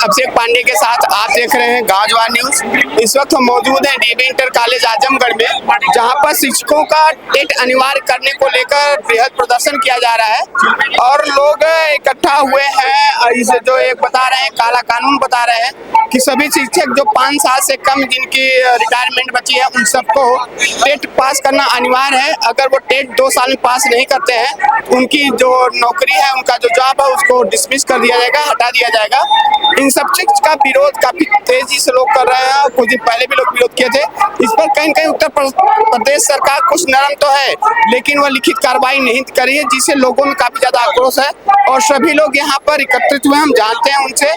अभिषेक पांडे के साथ आप देख रहे हैं गांव न्यूज। इस वक्त हम मौजूद हैं डीबी इंटर कॉलेज आजमगढ़ में, जहां पर शिक्षकों का टेट अनिवार्य करने को लेकर बृहद प्रदर्शन किया जा रहा है और लोग इकट्ठा हुए हैं। इसे जो एक बता रहे हैं, काला कानून बता रहे हैं कि सभी शिक्षक जो 5 साल से कम जिनकी रिटायरमेंट बची है उन सबको टेट पास करना अनिवार्य है। अगर वो टेट 2 साल में पास नहीं करते हैं, उनकी जो नौकरी है, उनका जो जॉब है, उसको डिसमिस कर दिया जाएगा, हटा दिया जाएगा। इन सब चीज का विरोध काफी तेजी से लोग कर रहे हैं। कुछ दिन पहले भी लोग विरोध किए थे। इस पर कहीं कहीं उत्तर प्रदेश सरकार कुछ नरम तो है, लेकिन वह लिखित कार्रवाई नहीं करी है, जिससे लोगों में काफी ज्यादा आक्रोश है और सभी लोग यहाँ पर एकत्रित हुए। हम जानते हैं उनसे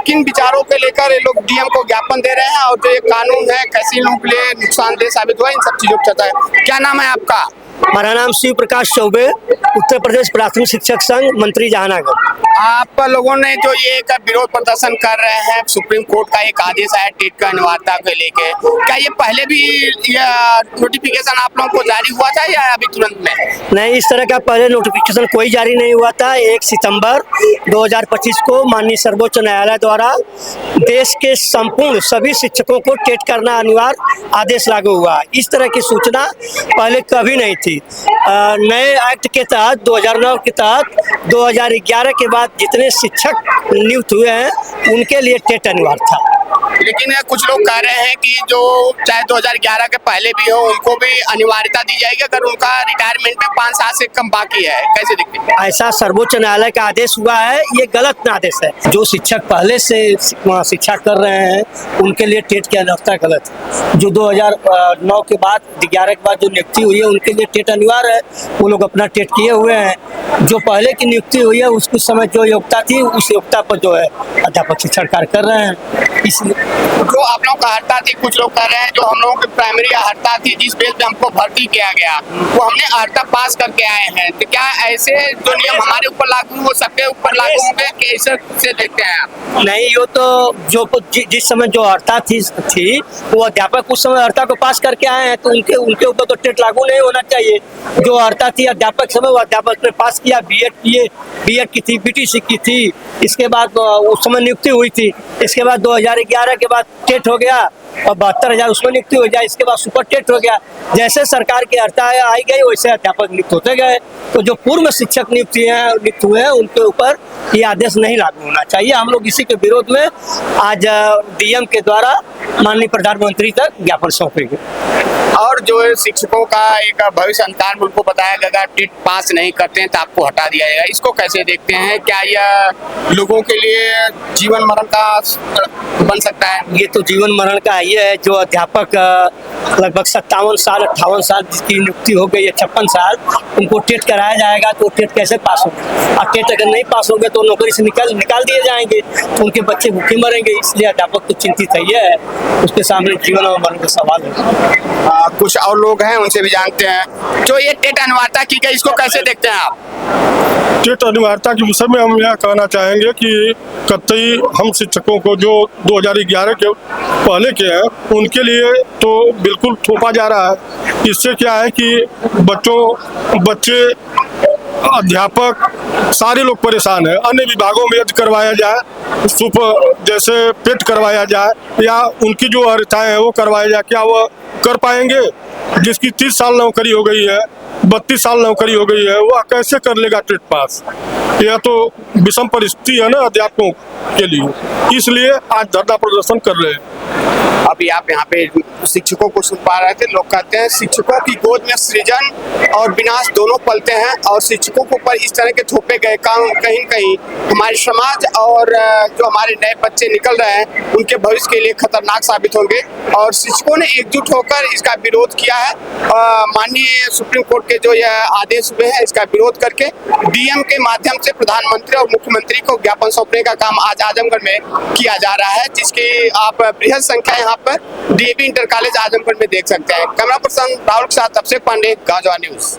किन विचारों को लेकर ये लोग डीएम को ज्ञापन दे रहे हैं और जो ये कानून है कैसे लोगों के लिए नुकसानदेह साबित हुआ, इन सब चीजों पर चर्चा है। क्या नाम है आपका? हमारा नाम शिव प्रकाश चौबे, उत्तर प्रदेश प्राथमिक शिक्षक संघ, मंत्री जहानागढ़। आप लोगों ने जो ये एक विरोध प्रदर्शन कर रहे हैं, सुप्रीम कोर्ट का एक आदेश आया टेट का अनिवार्यता को लेके, क्या ये पहले भी नोटिफिकेशन आप लोगों को जारी हुआ था या अभी तुरंत में? नहीं, इस तरह का पहले नोटिफिकेशन कोई जारी नहीं हुआ था। 1 सितंबर 2025 को माननीय सर्वोच्च न्यायालय द्वारा देश के संपूर्ण सभी शिक्षकों को टेट करना अनिवार्य आदेश लागू हुआ। इस तरह की सूचना पहले कभी नहीं थी। नए एक्ट के तहत 2009 के तहत 2011 के बाद जितने शिक्षक नियुक्त हुए हैं उनके लिए टेट अनिवार्य था। लेकिन कुछ लोग कह रहे हैं कि जो चाहे 2011 के पहले भी हो, उनको भी अनिवार्यता दी जाएगी अगर उनका रिटायरमेंट में 5 साल से कम बाकी है। कैसे दिखते हैं? ऐसा सर्वोच्च न्यायालय का आदेश हुआ है, ये गलत आदेश है। जो शिक्षक पहले से शिक्षा कर रहे हैं उनके लिए टेट की अनिवार्यता गलत है। जो 2009 के बाद 11 के बाद जो नियुक्ति हुई है उनके लिए टेट अनिवार्य है, वो लोग अपना टेट किए हुए हैं। जो पहले की नियुक्ति हुई है उसके समय जो योग्यता थी उस योग्यता पर जो है अध्यापक शिक्षण कार्य कर रहे हैं। इसलिए जो आप लोगों का हड़ताल थी, कुछ लोग कह रहे हैं जो हम लोगों की प्राइमरी हड़ताल थी जिस बेस पे हमको भर्ती किया गया, वो हमने हड़ताल पास करके आए हैं, तो क्या ऐसे जो नियम हमारे ऊपर लागू हो सबके ऊपर लागू होंगे? कैसे से देखते हैं आप? नहीं, यो तो जो जिस समय जो हड़ताल थी वो अध्यापक उस समय हड़ताल को पास करके आए हैं, तो उनके ऊपर तो टेट लागू नहीं होना चाहिए। जो हड़ताल थी अध्यापक समय, वो अध्यापक ने पास किया, बीएड की थी, बीटीसी की थी। इसके बाद उस समय नियुक्ति हुई थी। इसके बाद 2011 के बाद टेट हो गया और 72,000 उसमें नियुक्ति हो जाए। इसके बाद सुपर टेट हो गया। जैसे सरकार की हड़ताल आई गई वैसे अध्यापक नियुक्त होते गए। तो जो पूर्व शिक्षक नियुक्त हुए हैं उनके ऊपर ये आदेश नहीं लागू होना चाहिए। हम लोग इसी के विरोध में आज डीएम के द्वारा माननीय प्रधानमंत्री तक ज्ञापन सौंपेंगे। और जो शिक्षकों का एक भविष्य अंतराल उनको बताया गया, अगर टेट पास नहीं करते हैं तो आपको हटा दिया जाएगा, इसको कैसे देखते हैं? क्या यह लोगों के लिए जीवन मरण का बन सकता है? ये तो जीवन मरण का ये है। जो अध्यापक लगभग 57 साल 58 साल जिसकी नियुक्ति हो गई है, 56 साल, उनको टेट कराया जाएगा तो टेट कैसे पास होगा? और टेट अगर नहीं पास होंगे तो नौकरी से निकाल दिए जाएंगे, तो उनके बच्चे भूखे मरेंगे। इसलिए अध्यापक तो चिंतित है, उसके सामने जीवन और मरण का सवाल है। कुछ और लोग हैं, उनसे भी जानते हैं। जो ये टेट अनिवार्यता की गई, इसको कैसे देखते हैं आप? टेट अनिवार्यता के विषय में हम यह कहना चाहेंगे कि कतई हम शिक्षकों को जो 2011 के पहले के हैं उनके लिए तो बिल्कुल थोपा जा रहा है। इससे क्या है कि बच्चे अध्यापक सारे लोग परेशान हैं। अन्य विभागों में यदि करवाया जाए, जैसे पेट करवाया जाए या उनकी जो अर्हताएं हैं वो करवाया जाए, क्या वो कर पाएंगे? जिसकी 30 साल नौकरी हो गई है, 32 साल नौकरी हो गई है, वह कैसे कर लेगा टेट पास? यह तो विषम परिस्थिति है ना अध्यापकों के लिए। इसलिए आज धरना प्रदर्शन कर रहे हैं। अभी आप यहाँ पे शिक्षकों को सुन पा रहे थे। लोग कहते हैं शिक्षकों की गोद में सृजन और विनाश दोनों पलते हैं और शिक्षकों के ऊपर इस तरह के थोपे गए काम कहीं न कहीं हमारे समाज और जो हमारे नए बच्चे निकल रहे हैं उनके भविष्य के लिए खतरनाक साबित होंगे। और शिक्षकों ने एकजुट होकर इसका विरोध किया है। माननीय सुप्रीम कोर्ट के जो यह आदेश हुए हैं इसका विरोध करके डीएम के माध्यम से प्रधानमंत्री और मुख्यमंत्री को ज्ञापन सौंपने का काम आज आजमगढ़ में किया जा रहा है, जिसकी आप बृहद संख्या यहाँ पर डीबी इंटर कॉलेज आजमगढ़ में देख सकते हैं। कैमरा पर्सन राहुल के साथ अभिषेक पांडे, गांव न्यूज।